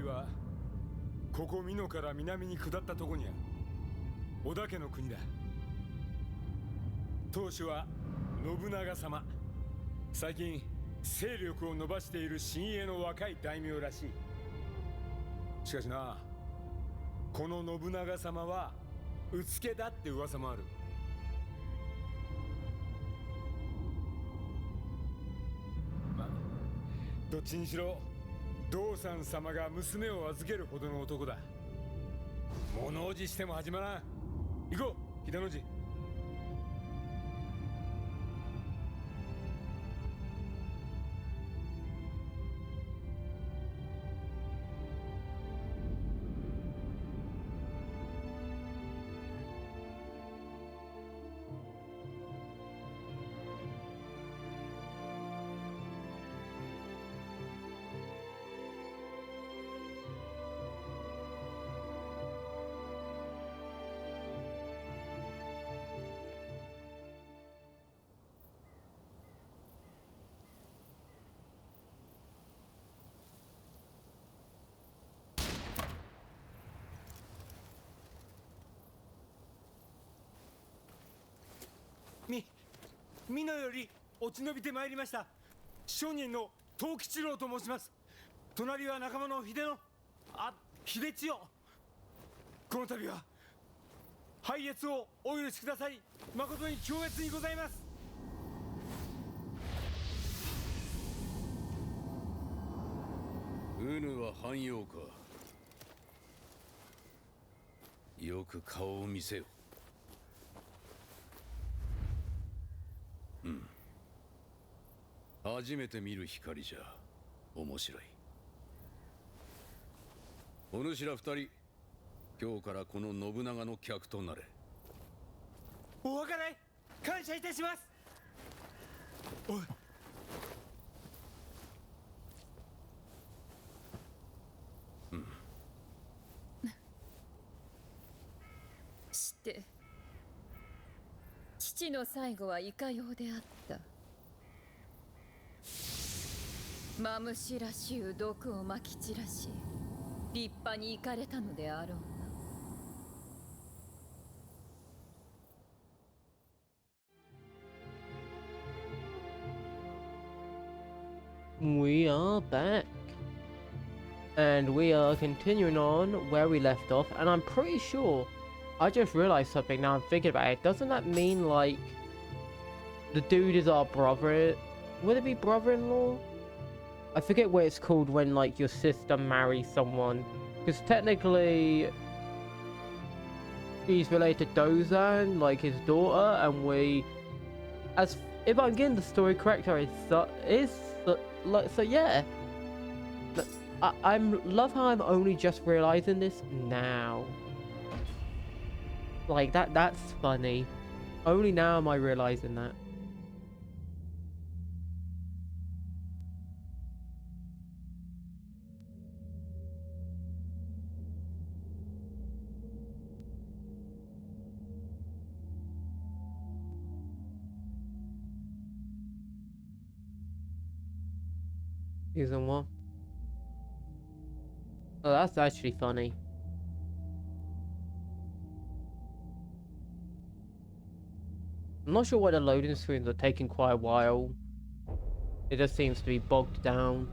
はここ美濃から南に下ったとこにある織田家の国だ。当主は信長様。最近勢力を伸ばしている新鋭の若い大名らしい。しかしな、この信長様はうつけだって噂もある。まあどっちにしろ道三様が娘を預けるほどの男だ。物おじしても始まらん。行こう秀の字。美濃より落ち延びてまいりました商人の藤吉郎と申します。隣は仲間の秀千代。この度は拝謁をお許しください。誠に恐悦にございます。うぬは藩陽か。よく顔を見せよ。初めて見る光じゃ面白い。お主ら二人、今日からこの信長の客となれ。お計らい感謝いたします。おい、して父の最後はいかようであった。マムシらしゅう毒をまき散らし立派に行かれたのであろうな。We are back. And we are continuing on where we left off. And I'm pretty sure I just realized something now I'm thinking about it. Doesn't that mean like the dude is our brother? Would it be brother-in-law? I forget what it's called when like your sister marries someone. Because technically he's related to Dozan, like his daughter, and we, as if I'm getting the story correct, so yeah. I love how I'm only just realizing this now. Like that's funny. Only now am I realizing that. Season 1. Oh, that's actually funny. I'm not sure why the loading screens are taking quite a while. It just seems to be bogged down.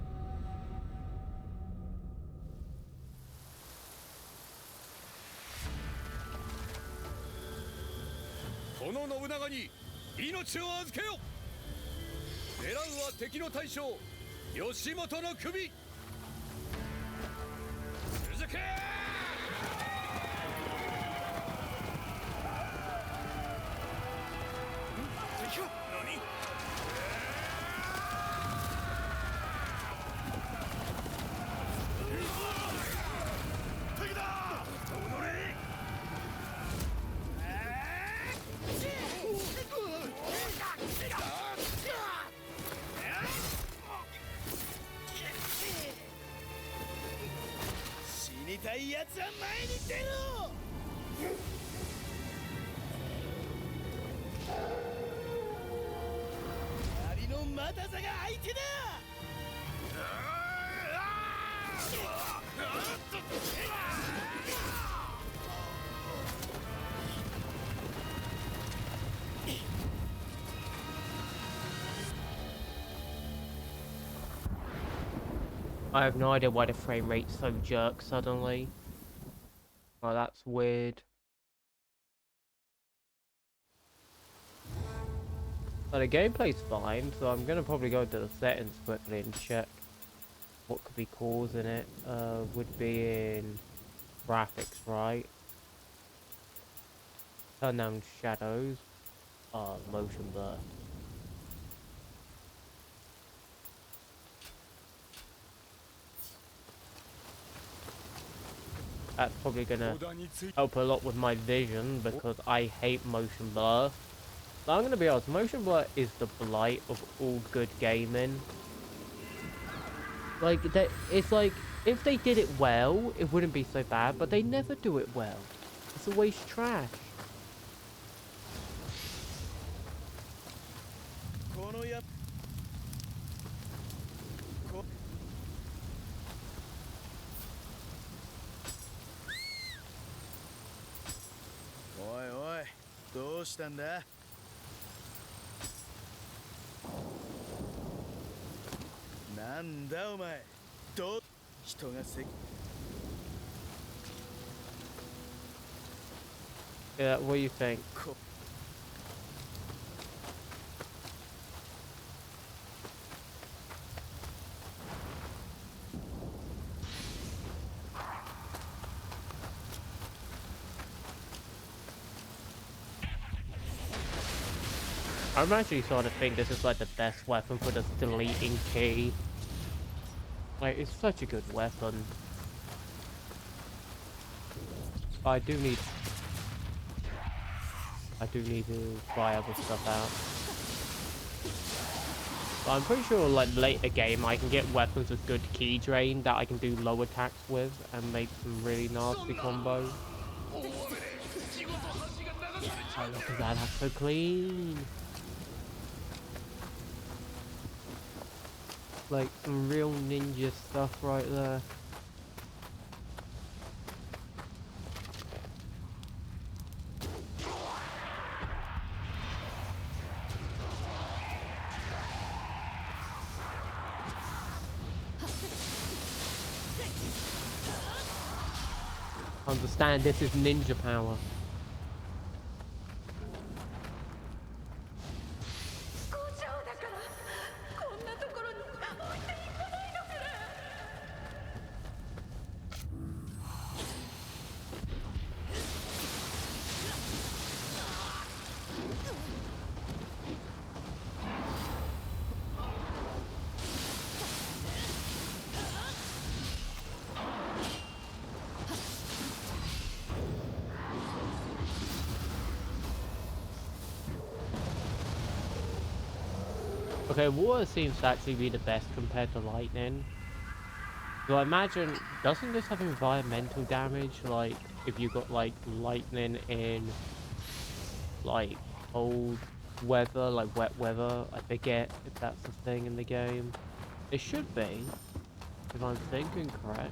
I have no idea why the frame rate so jerks suddenly. Oh, that's weird. But the gameplay's fine, so I'm gonna probably go to the settings quickly and check what could be causing it. Would be in graphics, right? Turn down shadows. Motion blur. That's probably gonna help a lot with my vision because I hate motion blur. But I'm gonna be honest, motion blur is the blight of all good gaming. Like, it's like, if they did it well, it wouldn't be so bad, but they never do it well. It's always trash. Oi, oi, どうしたんだ? Nanda, お前. 人がせ Yeah, what do you think? I'm actually sort of think this is like the best weapon for this deleting key. Like, it's such a good weapon. But I do need to try other stuff out. But I'm pretty sure like later game I can get weapons with good key drain that I can do low attacks with and make some really nasty combos. Oh, look at that, that's so clean. Like some real ninja stuff right there. Understand, this is ninja power. Okay, water seems to actually be the best compared to lightning. So I imagine, doesn't this have environmental damage? Like, if you got like lightning in like cold weather, like wet weather, I forget if that's the thing in the game. It should be, if I'm thinking correct.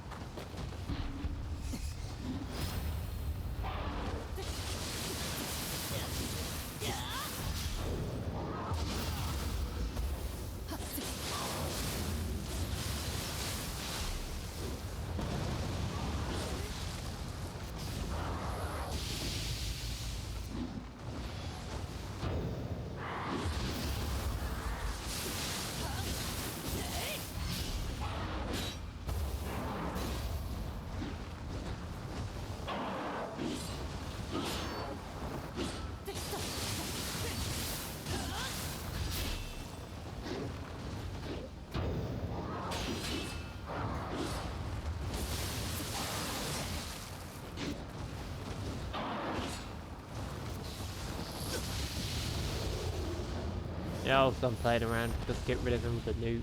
Yeah, I'll stop playing around, just get rid of him with a nuke.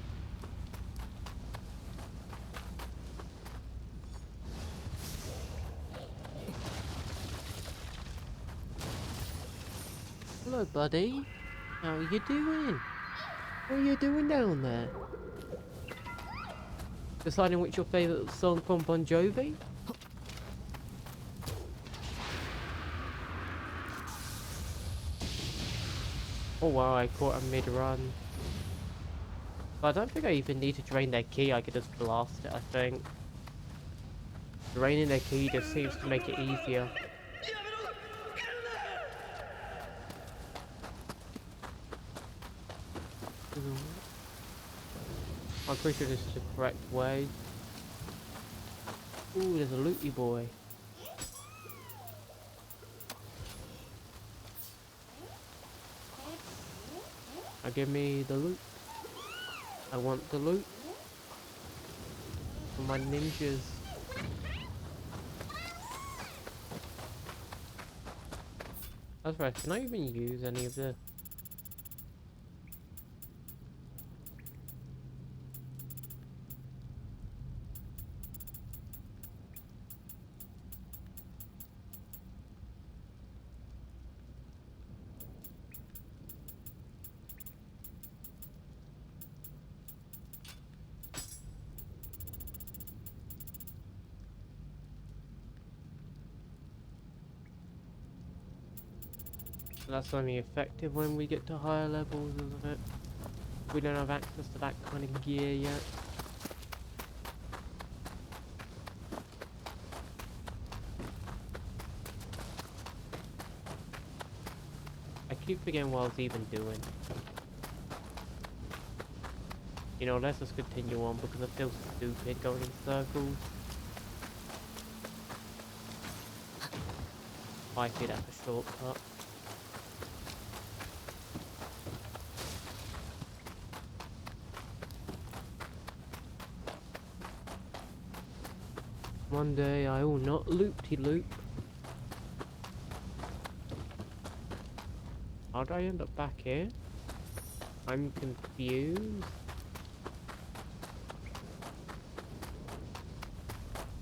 Hello, buddy. How are you doing? What are you doing down there? Deciding which your favorite song from Bon Jovi? Oh wow, I caught a mid-run. But I don't think I even need to drain their key, I could just blast it, I think. Draining their key just seems to make it easier. I'm pretty sure this is the correct way. Ooh, there's a looty boy. Now give me the loot. I want the loot. For my ninjas. That's right, can I even use any of this? That's only effective when we get to higher levels, isn't it? We don't have access to that kind of gear yet. I keep forgetting what I was even doing. You know, let's just continue on because I feel stupid going in circles. I see that's a shortcut. One day I will not loop-de-loop. How did I end up back here? I'm confused.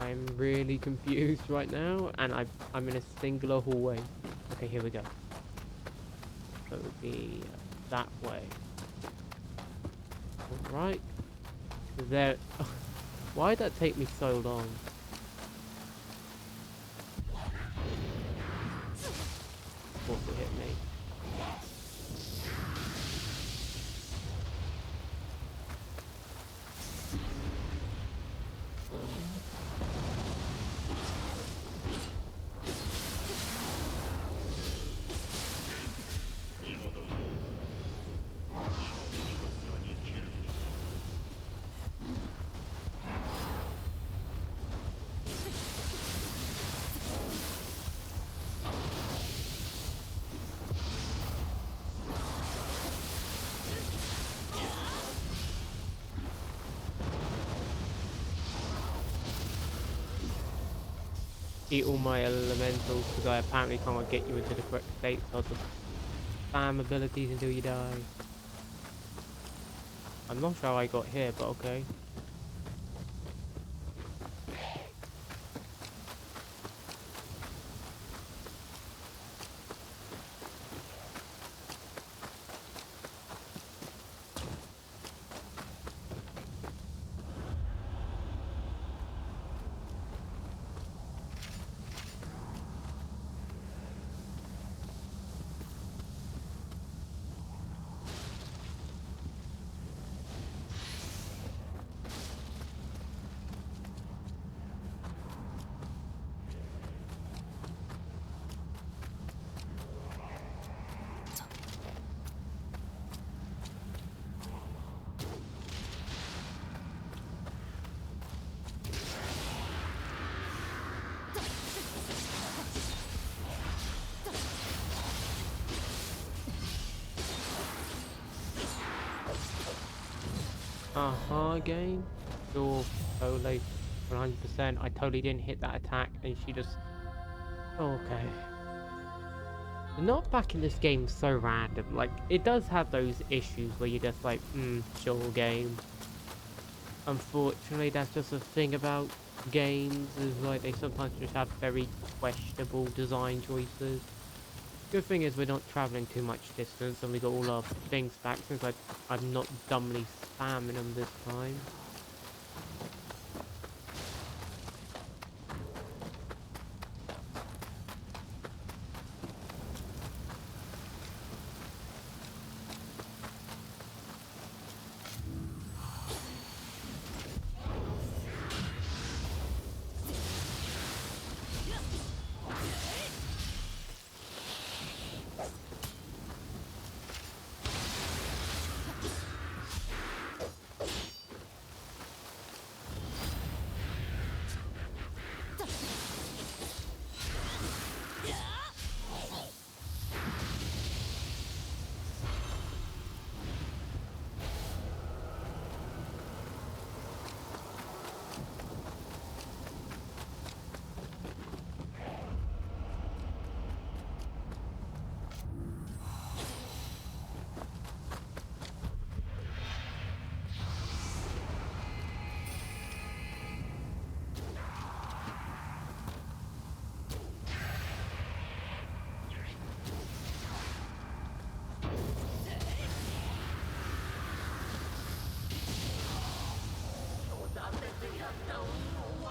I'm really confused right now, and I'm in a singular hallway. Okay, here we go. So it would be that way. Alright. There. Why did that take me so long? Also hit me. Eat all my elementals because I apparently can't get you into the correct state, so I'll just spam abilities until you die. I'm not sure how I got here, but okay. Game. Sure, totally. 100%. I totally didn't hit that attack and she just... Okay. Not back in this game so random. Like, it does have those issues where you're just like, sure game. Unfortunately, that's just a thing about games, is like they sometimes just have very questionable design choices. Good thing is we're not traveling too much distance and we got all our things back since I'm not dumbly spamming them this time.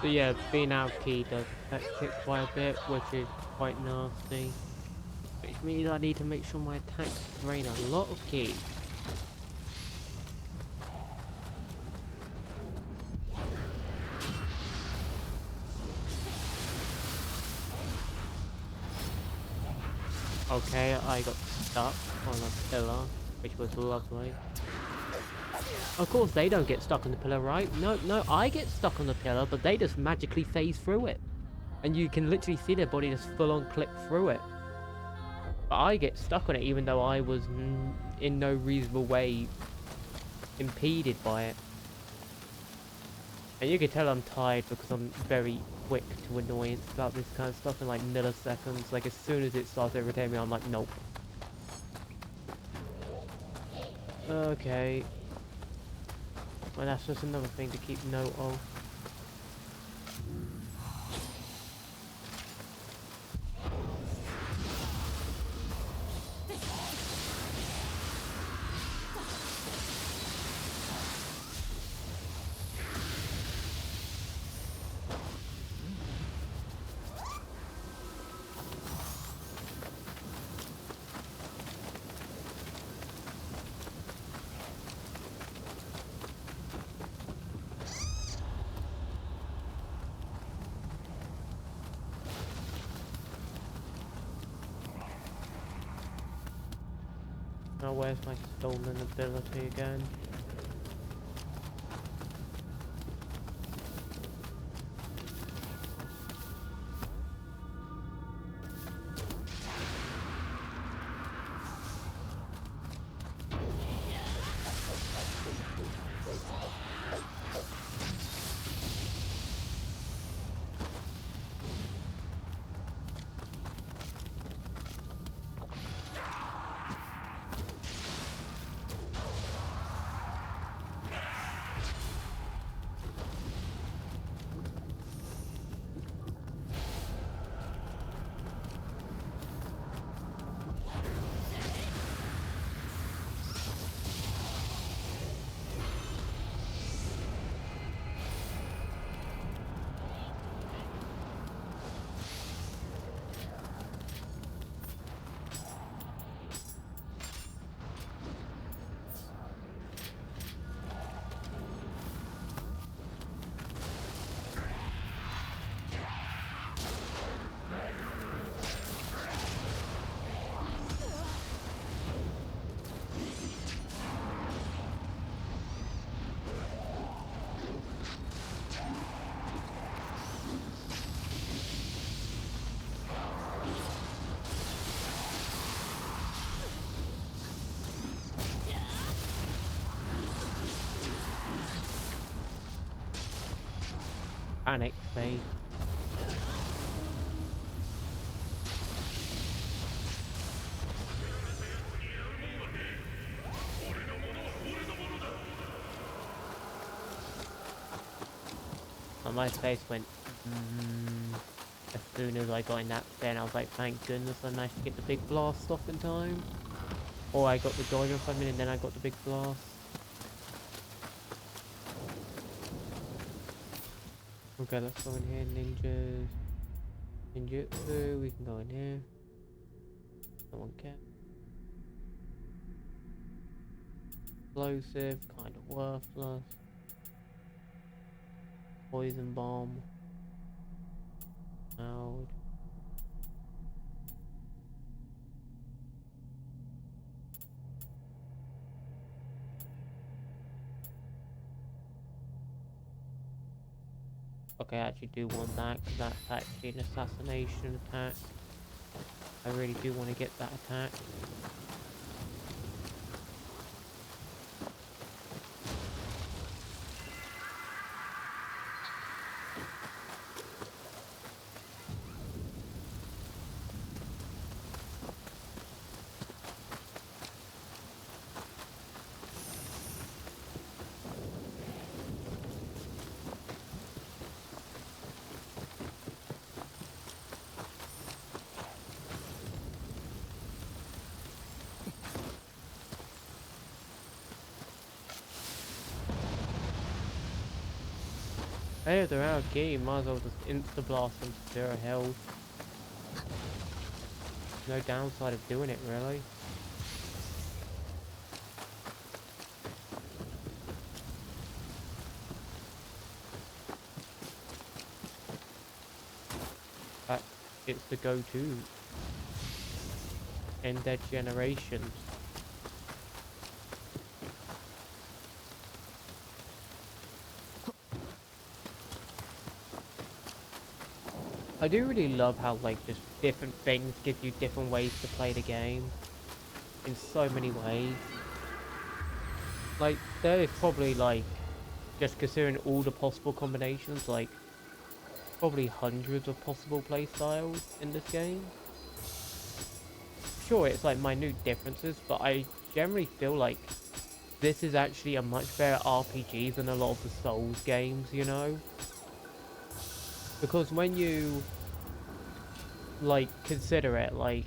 So yeah, being out key does affect it quite a bit, which is quite nasty. Which means I need to make sure my attacks drain a lot of ki. Okay, I got stuck on a pillar, which was lovely. Of course, they don't get stuck on the pillar, right? No, I get stuck on the pillar, but they just magically phase through it. And you can literally see their body just full-on clip through it. But I get stuck on it, even though I was in no reasonable way impeded by it. And you can tell I'm tired because I'm very quick to annoyance about this kind of stuff in like milliseconds. Like as soon as it starts irritating me, I'm like, nope. Okay. Well, that's just another thing to keep note of. Now where's my stolen ability again? Panic phase. And my face went as soon as I got in that bed. I was like, thank goodness I managed to get the big blast off in time. Or I got the dodge off a minute and then I got the big blast. Okay, let's go in here, ninjas. Ninjutsu, we can go in here. No one cares. Explosive, kind of worthless. Poison bomb. Loud. Okay, I actually do want that, because that's actually an assassination attack. I really do want to get that attack. Hey, if they're out of key, might as well just insta-blast them to 0 health. No downside of doing it, really. But it's the go-to. In their generation. I do really love how, like, just different things give you different ways to play the game. In so many ways. Like, there is probably, like, just considering all the possible combinations, like, probably hundreds of possible play styles in this game. Sure, it's like minute differences, but I generally feel like this is actually a much better RPG than a lot of the Souls games, you know? Because when you, like, consider it, like,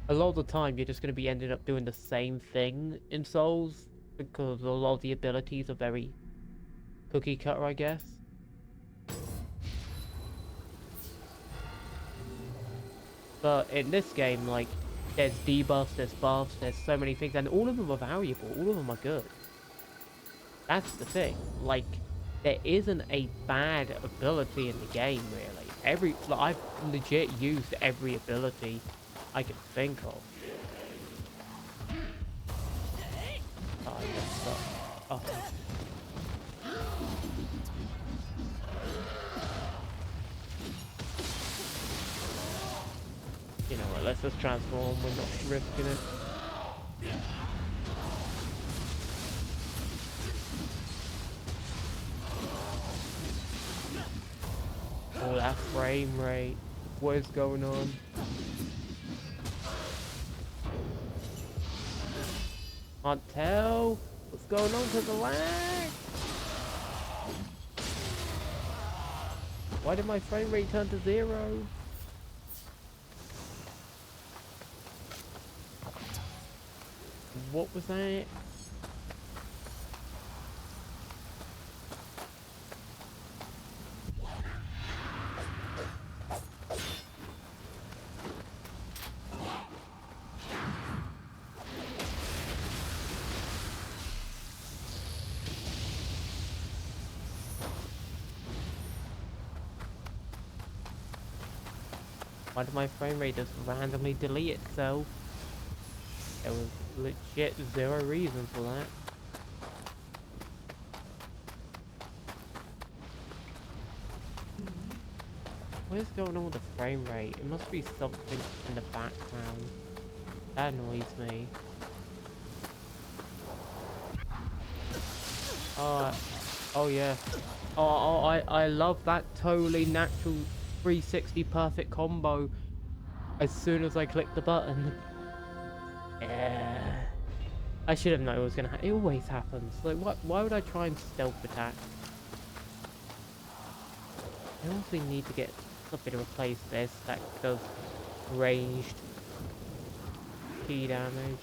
a lot of the time you're just going to be ending up doing the same thing in Souls, because a lot of the abilities are very cookie cutter, I guess. But in this game, like, there's debuffs, there's buffs, there's so many things, and all of them are valuable, all of them are good. That's the thing, like, there isn't a bad ability in the game, really. Like, I've legit used every ability I can think of. Oh, I messed up. Oh. You know what, let's just transform, we're not risking it. Oh, that frame rate. What is going on? Can't tell what's going on because of lag. Why did my frame rate turn to 0? What was that? Why did my frame rate just randomly delete itself? There was legit 0 reason for that. What is going on with the frame rate? It must be something in the background. That annoys me. Oh yeah. I love that totally natural 360 perfect combo as soon as I click the button. Yeah. I should have known it was gonna happen. It always happens. Like, why would I try and stealth attack? I also need to get something to replace this that does ranged key damage.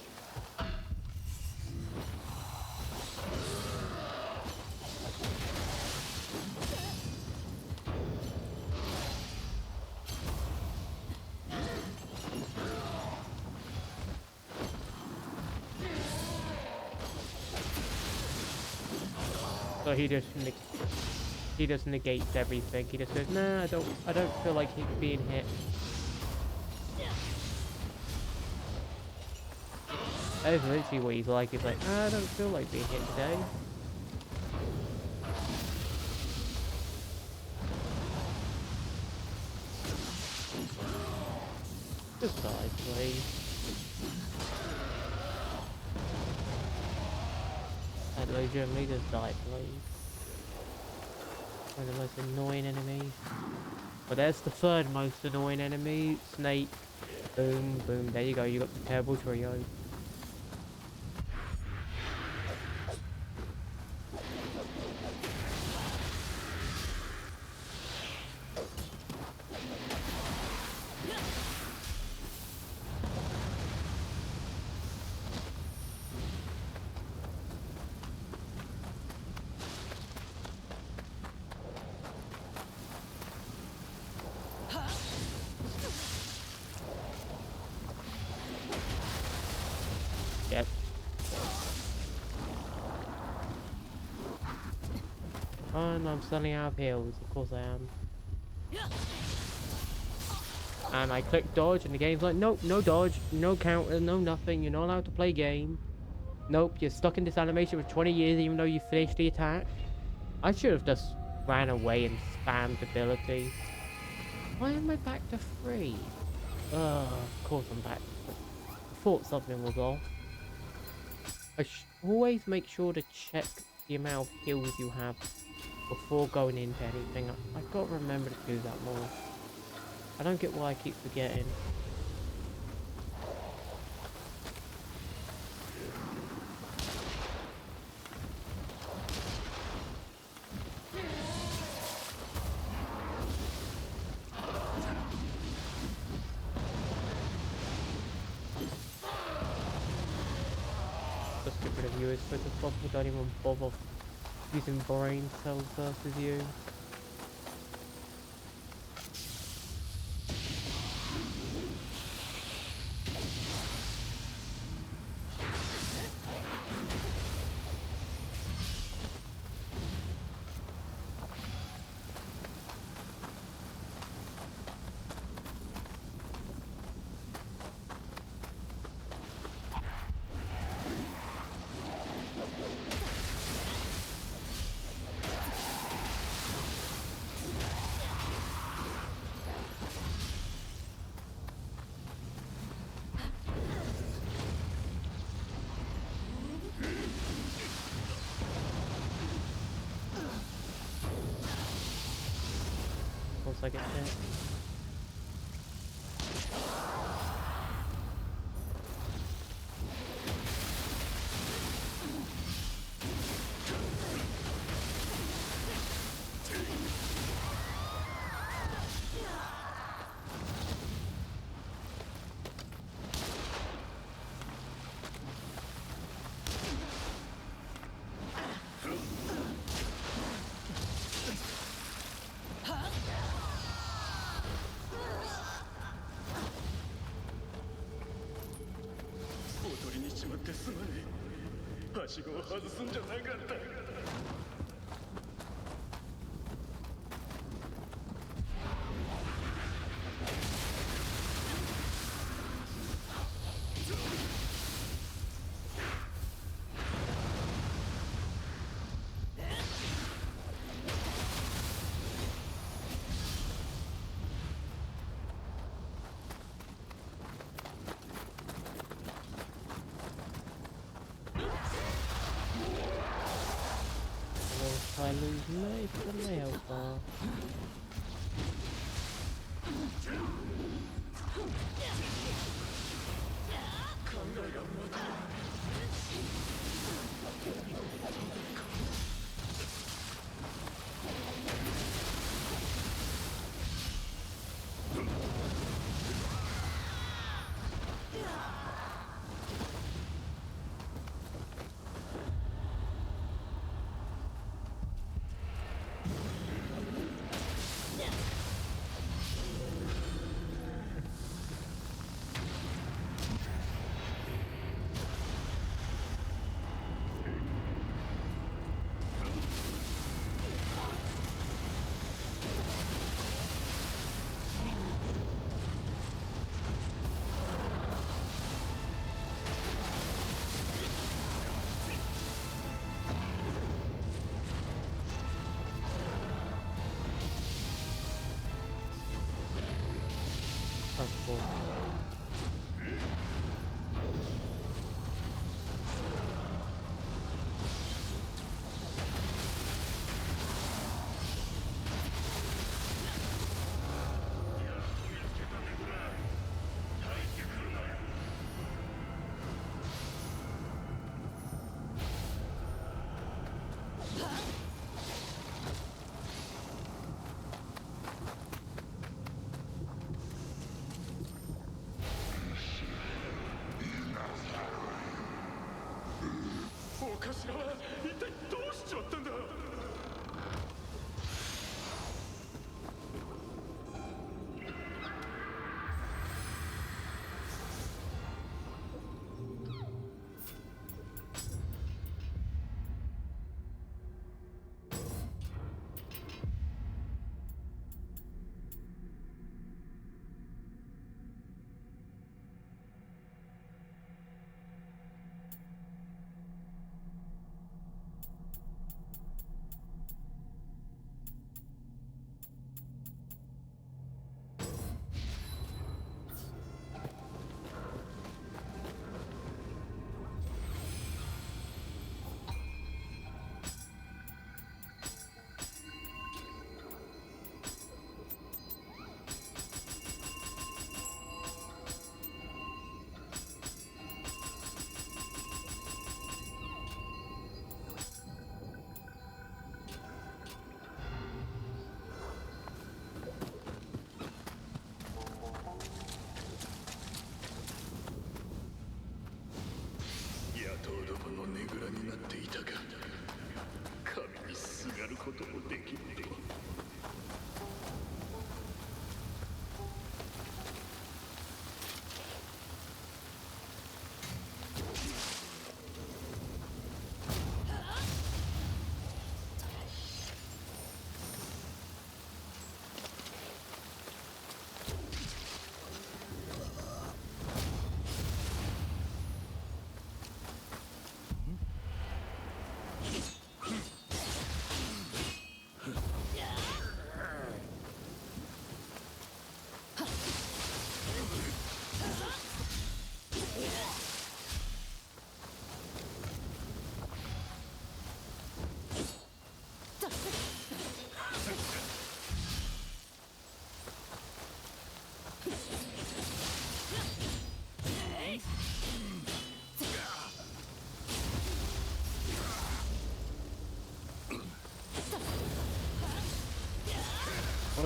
So he just negates everything. He just goes, nah, I don't feel like he's being hit. That is literally what he's like. He's like, I don't feel like being hit today. Just die, please. I'd legitimately just die, please. One of the most annoying enemies. But there's the third most annoying enemy, Snake. Boom, boom, there you go, you got the terrible trio. and I'm suddenly out of heals. Of course I am. And I click dodge and the game's like, nope, no dodge, no counter, no nothing. You're not allowed to play game. Nope, you're stuck in this animation for 20 years even though you finished the attack. I should have just ran away and spammed ability. Why am I back to 3? Of course I'm back. I thought something was off. I always make sure to check the amount of heals you have before going into anything. I've got to remember to do that more. I don't get why I keep forgetting. Just get rid of you as quick as possible. Don't even bother using brain cells versus you. Once I get hit. I lose most of my health bar.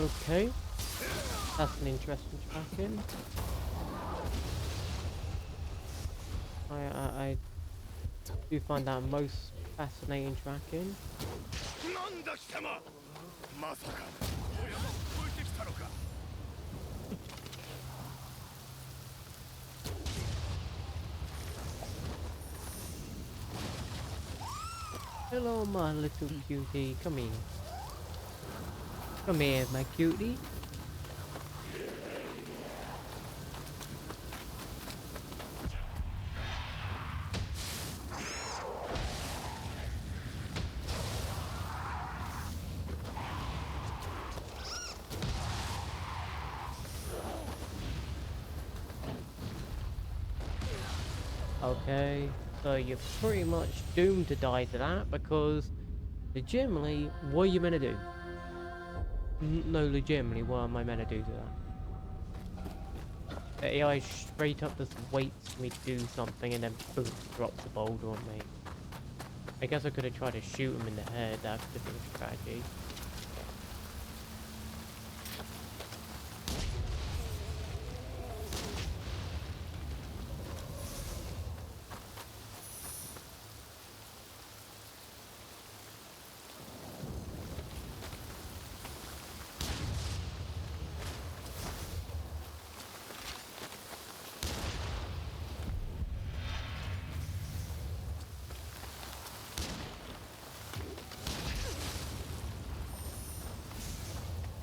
Okay. That's an interesting tracking. I do find that most fascinating tracking. Hello, my little cutie. Come here. Come here, my cutie. Okay, so you're pretty much doomed to die to that because legitimately, what are you meant to do? No, legitimately, what am I meant to do to that? The AI straight up just waits for me to do something and then boom, drops a boulder on me. I guess I could have tried to shoot him in the head, that could have been a strategy.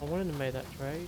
I wanted to make that trade.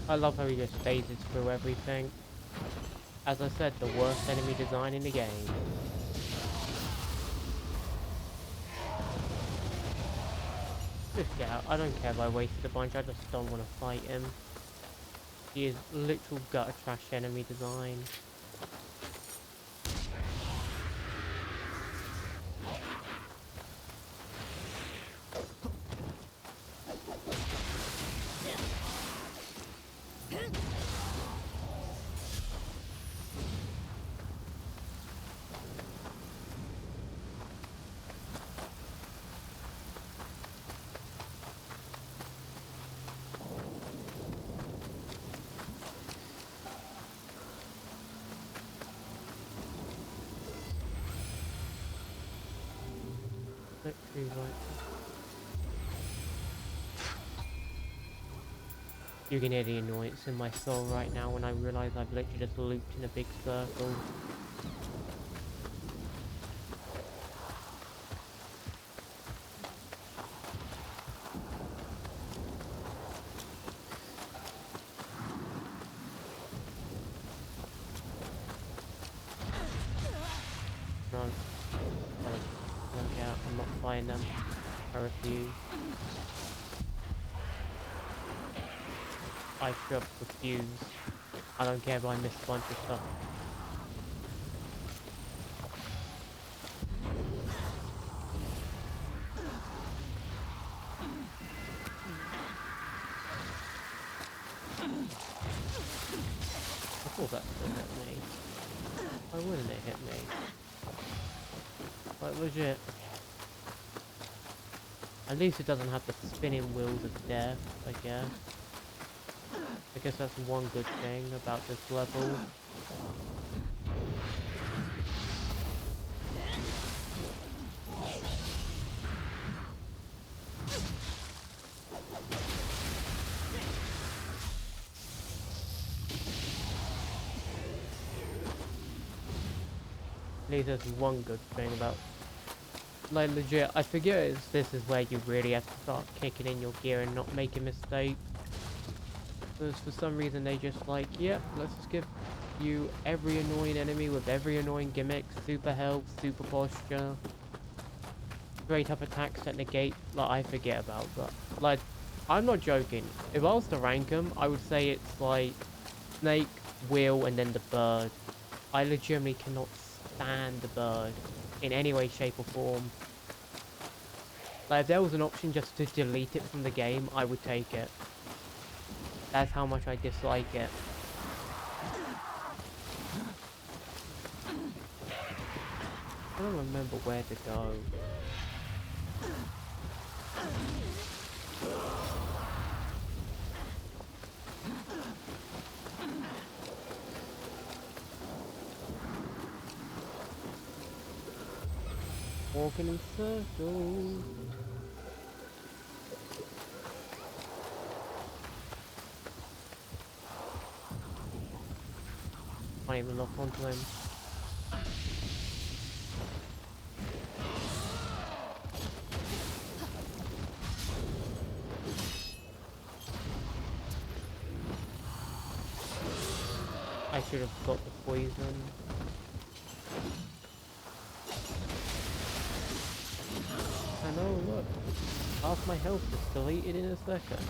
I love how he just phases through everything. As I said, the worst enemy design in the game. Just get out. I don't care if I wasted a bunch, I just don't want to fight him. He is literal gutter trash enemy design. Literally, like, you can hear the annoyance in my soul right now when I realise I've literally just looped in a big circle. buying them. I refuse. I straight up refuse. I don't care if I miss a bunch of stuff. I thought that would hit me. Why wouldn't it hit me? Like, legit. At least it doesn't have the spinning wheels of death, I guess. I guess that's one good thing about this level. At least there's one good thing about, like, legit, I forget this is where you really have to start kicking in your gear and not making mistakes. Because for some reason they just like, yep, let's just give you every annoying enemy with every annoying gimmick, super health, super posture, straight up attacks that negate, like, I forget about, but, like, I'm not joking. If I was to rank them, I would say it's like Snake, Wheel, and then the Bird. I legitimately cannot stand the Bird in any way, shape, or form. Like, if there was an option just to delete it from the game, I would take it. That's how much I dislike it. I don't remember where to go. Walking in circles. Can't even lock onto him. I should have got the poison. I know, look. Half my health is deleted in a second.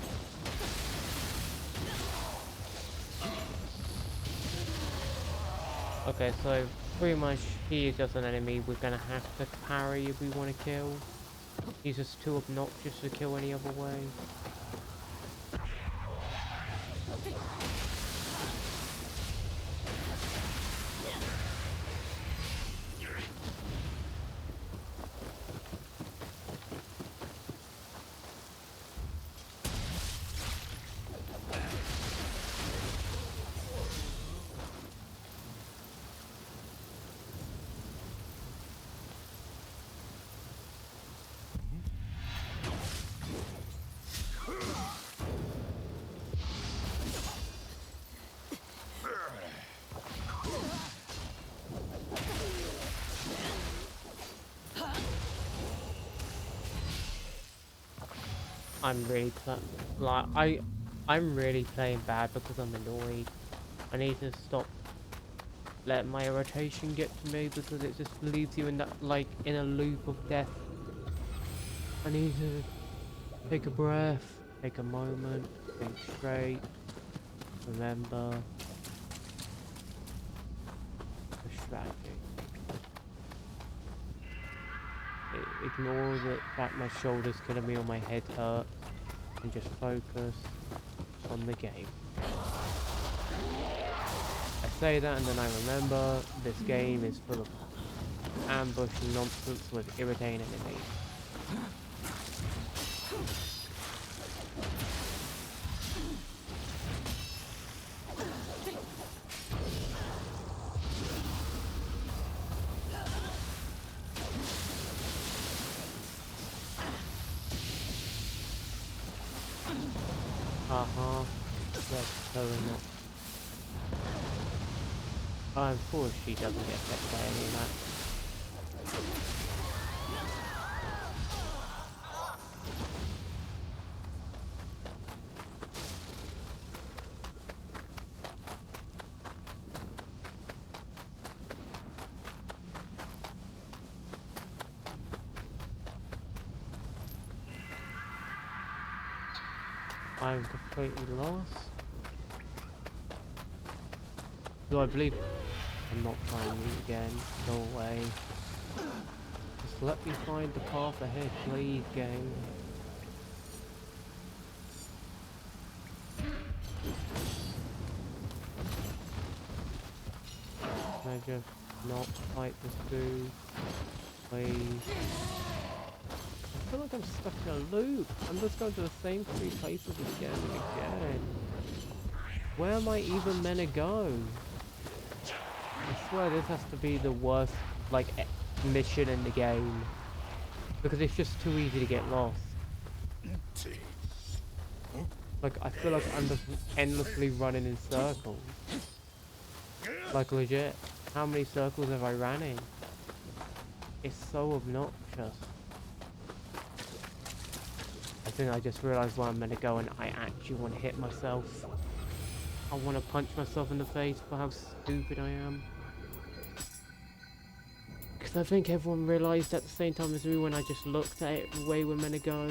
Okay, so pretty much he is just an enemy we're gonna have to parry if we want to kill. He's just too obnoxious to kill any other way. I'm really I'm really playing bad because I'm annoyed. I need to stop letting my irritation get to me because it just leaves you in that, like, in a loop of death. I need to take a breath, take a moment, think straight, remember the strategy. Ignore the fact my shoulder's killing me or my head hurt and just focus on the game. I say that and then I remember this game is full of ambush nonsense with irritating enemies. That's totally not. I'm sure she doesn't get affected by any of that. I'm completely lost. Do I believe I'm not finding it again? No way. Just let me find the path ahead, please, game. Can I just not fight this dude? Please. I feel like I'm stuck in a loop. I'm just going to the same 3 places again and again. Where am I even meant to go? I swear this has to be the worst, like, mission in the game. Because it's just too easy to get lost. Like, I feel like I'm just endlessly running in circles. Like, legit. How many circles have I ran in? It's so obnoxious. I think I just realised where I'm meant to go and I actually want to hit myself. I want to punch myself in the face for how stupid I am. Because I think everyone realised at the same time as me when I just looked at it the way we're meant to go.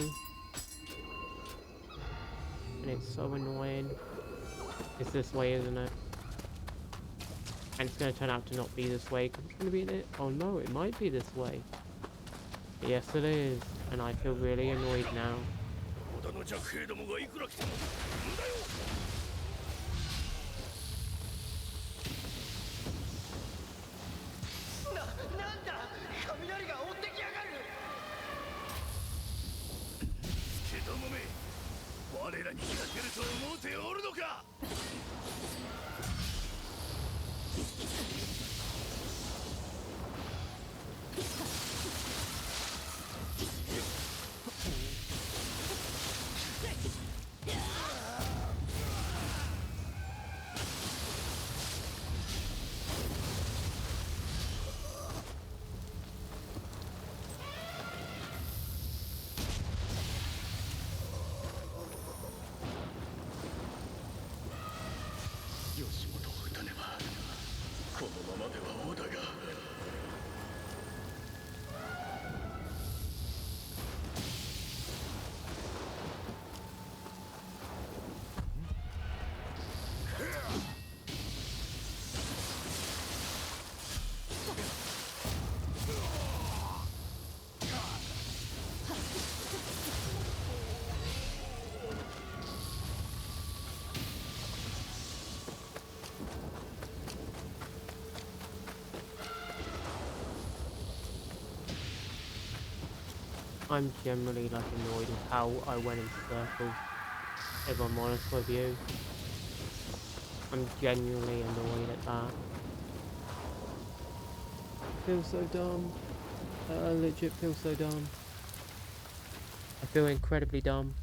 And it's so annoying. It's this way, isn't it? And it's going to turn out to not be this way. Cause it's going to be in it. Oh no, it might be this way. Yes it is. And I feel really annoyed now. I'm generally like annoyed with how I went in circles, if I'm honest with you. I'm genuinely annoyed at that. I feel so dumb. I legit feel so dumb. I feel incredibly dumb.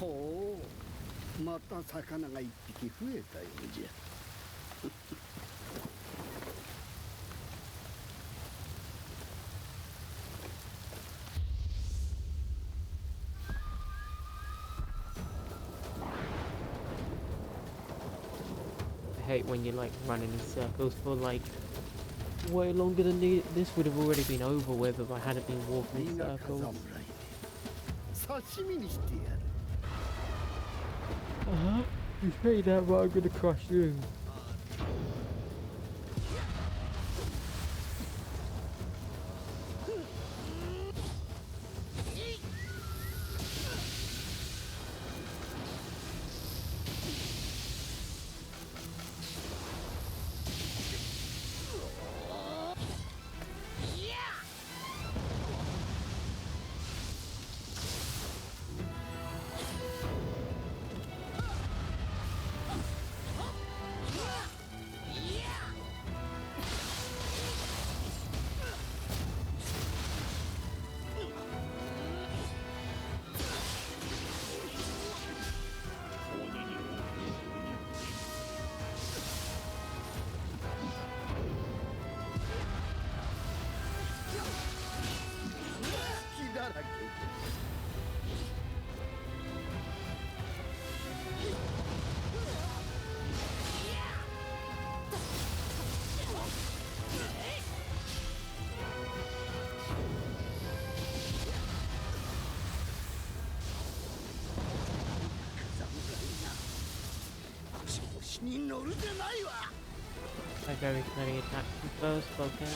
Oh, また魚が1匹増えたようじゃ。I hate when you're like running in circles for like way longer than needed. This would have already been over with if I hadn't been walking in circles. 刺身にしてやる。You say that, but I'm gonna crush you. 子に乗るでないわ。 I very clearly attacked him first, but okay.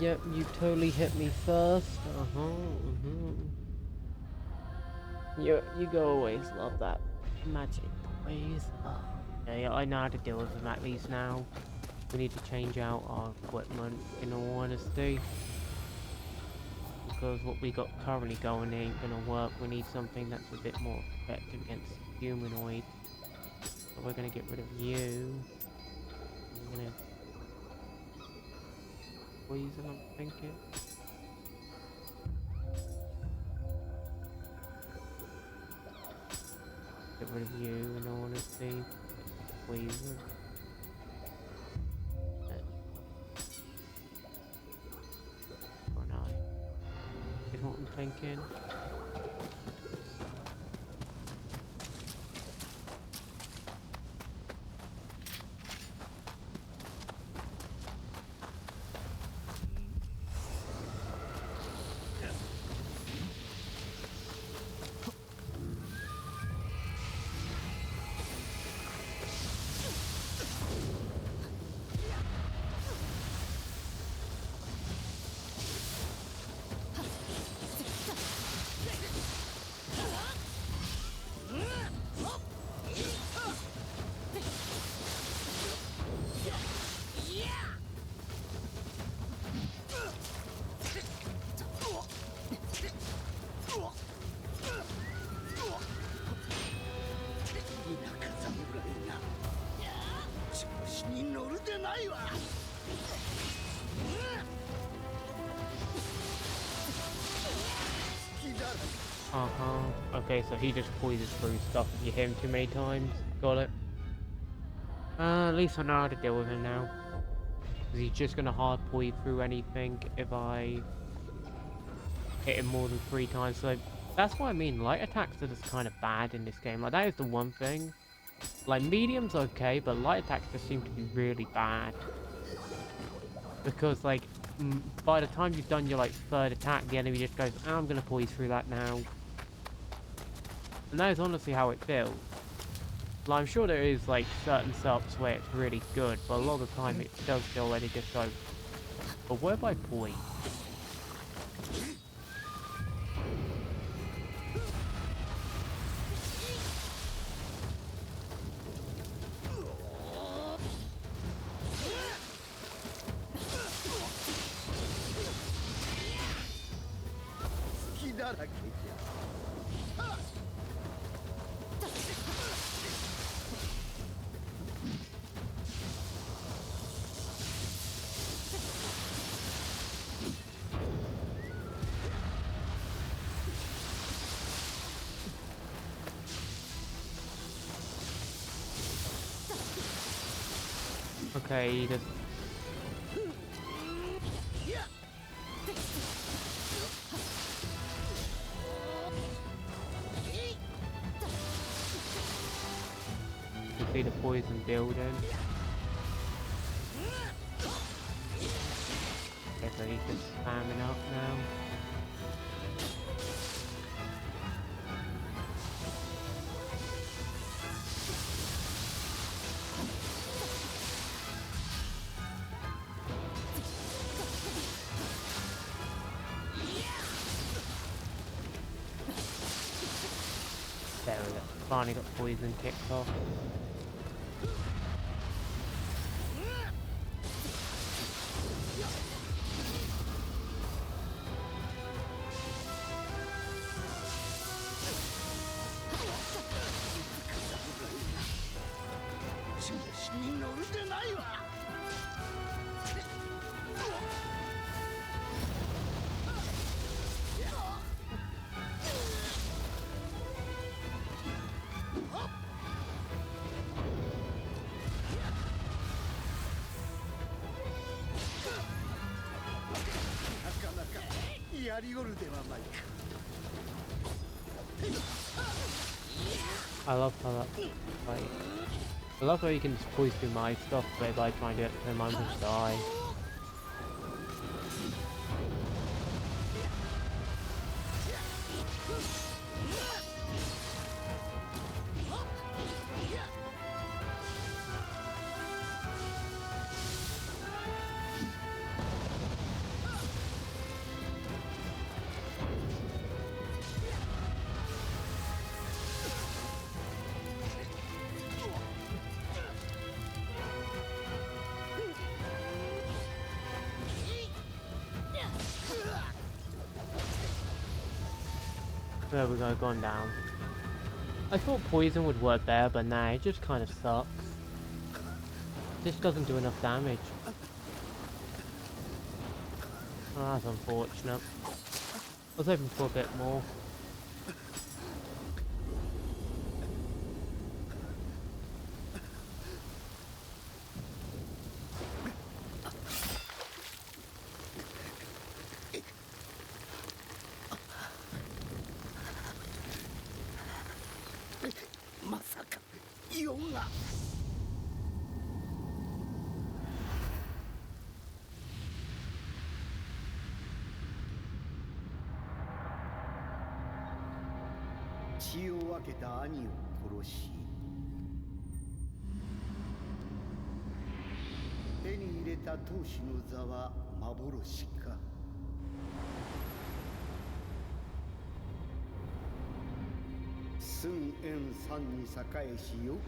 Yep, you totally hit me first. You go always love that magic noise. Yeah, I know how to deal with them at least now. We need to change out our equipment, in all honesty. Because what we got currently going ain't gonna work. We need something that's a bit more effective against humanoids. So we're gonna get rid of you. We're gonna poison, I'm thinking. Get rid of you, in all honesty. Poison. Or not. Is what I'm thinking. Okay, so he just poisons through stuff if you hit him too many times. Got it. At least I know how to deal with him now. Because he's just gonna hard poison through anything if I hit him more than 3 times. So that's what I mean. Light attacks are just kind of bad in this game. Like, that is the one thing. Like, medium's okay, but light attacks just seem to be really bad. Because, like, by the time you've done your, like, 3rd attack, the enemy just goes, oh, I'm gonna poison through that now. And that is honestly how it feels. Like, I'm sure there is, like, certain setups where it's really good, but a lot of the time it does feel like it just goes, but where have I poised? Okay, just... Just need to poison building. Okay, so he's just spamming up now. There we go. Finally got poison kicked off. I love how that, like, I love how you can just poise through my stuff by trying to get to him, I'm just die. There we go, gone down. I thought poison would work there, but nah, it just kind of sucks. This doesn't do enough damage. Oh, that's unfortunate. I was hoping for a bit more.血を分けた兄を殺し手に入れた当主の座は幻か。寸縁山に栄えしよくや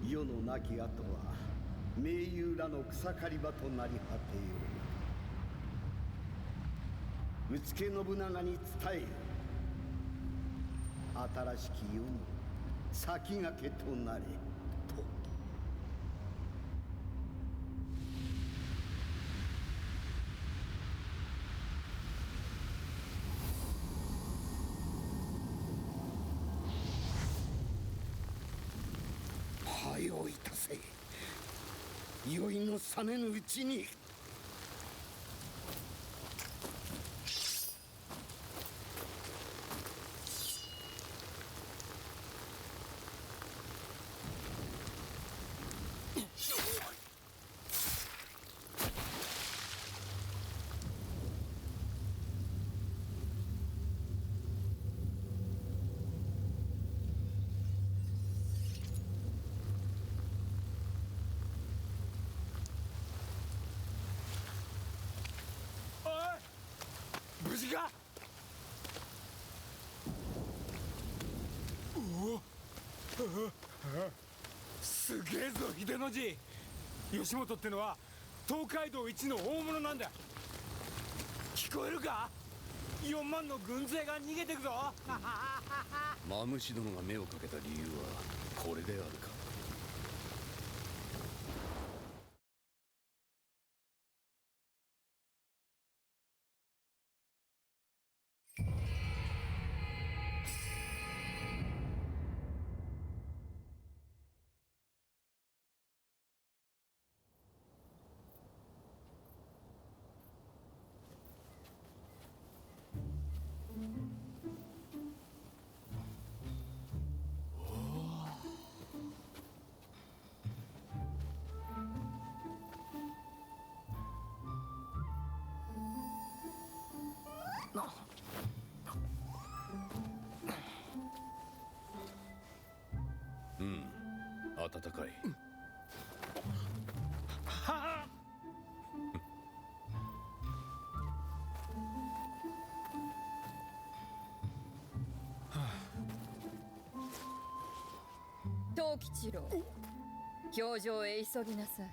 む。世の亡き後は盟友らの草刈り場となり果てよう。うつけ信長に伝えよ。新しき世の先駆けとなれと。はよいたせ。酔いのさめぬうちに。無事か。おお、すげえぞ秀の字。吉本ってのは東海道一の大物なんだ。聞こえるか。4万の軍勢が逃げてくぞ。マムシ殿が目をかけた理由はこれであるか。暖かい。藤吉郎、教場へ急ぎなさい。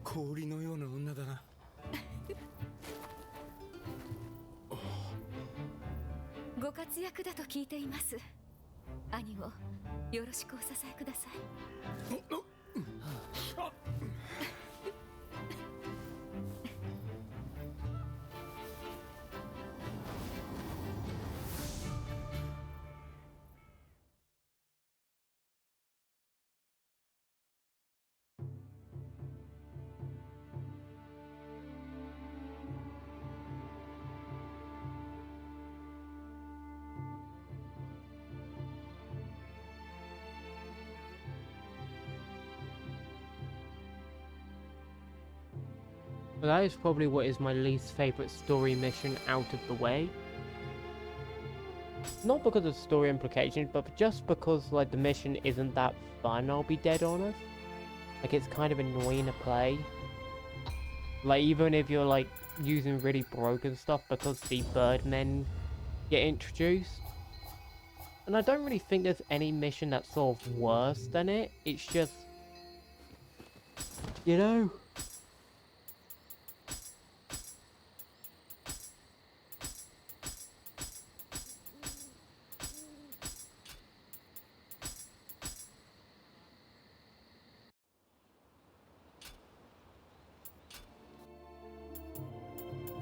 氷のような女だな。ご活躍だと聞いています。兄をよろしくお支えください。But that is probably what is my least favourite story mission out of the way. Not because of story implications, but just because like the mission isn't that fun, I'll be dead honest. Like it's kind of annoying to play. Like even if you're like using really broken stuff because the birdmen get introduced. And I don't really think there's any mission that's sort of worse than it. It's just, you know.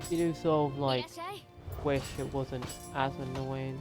You do sort of like wish it wasn't as annoying.